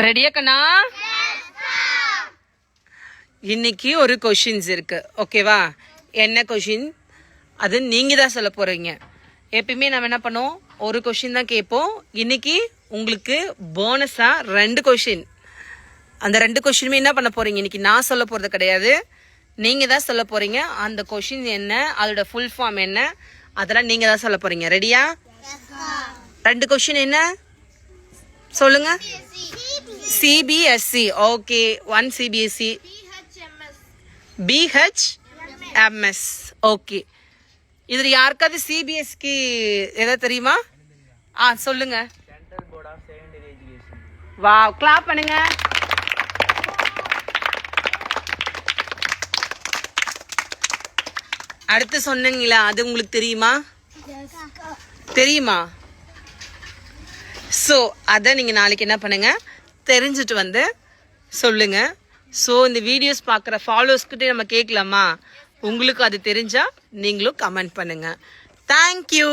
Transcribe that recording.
ரெடியா கண்ணா? இன்னைக்கு ஒரு கொஷின்ஸ் இருக்கு, ஓகேவா? என்ன கொஷின் அது நீங்க தான் சொல்ல போறீங்க. எப்பயுமே நம்ம என்ன பண்ணுவோம், ஒரு கொஷின் தான் கேட்போம். இன்னைக்கு உங்களுக்கு போனஸா 2 கொஷின். அந்த 2 கொஷினுமே என்ன பண்ண போறீங்க, இன்னைக்கு நான் சொல்ல போறது கிடையாது, நீங்க தான் சொல்ல போறீங்க. அந்த கொஷின் என்ன, அதோட ஃபுல் ஃபார்ம் என்ன, அதெல்லாம் நீங்க தான் சொல்ல போறீங்க. ரெடியா? 2 கொஷின் என்ன சொல்லுங்க. CBSE. Okay, 1 CBSE, BHMS. Okay, இதுல யாருக்காவது சிபிஎஸ்க்கு ஏதாவது தெரியுமா? சொல்லுங்க. வா, கிளாப் பண்ணுங்க. அடுத்து சொன்னீங்களா, அது உங்களுக்கு தெரியுமா? தெரியுமா? ஸோ அதை நீங்கள் நாளைக்கு என்ன பண்ணுங்க, தெரிஞ்சுட்டு வந்து சொல்லுங்க. ஸோ இந்த வீடியோஸ் பார்க்குற ஃபாலோவர்ஸ்கிட்டே நம்ம கேட்கலாமா? உங்களுக்கு அது தெரிஞ்சா நீங்களும் கமெண்ட் பண்ணுங்க. தேங்க்யூ.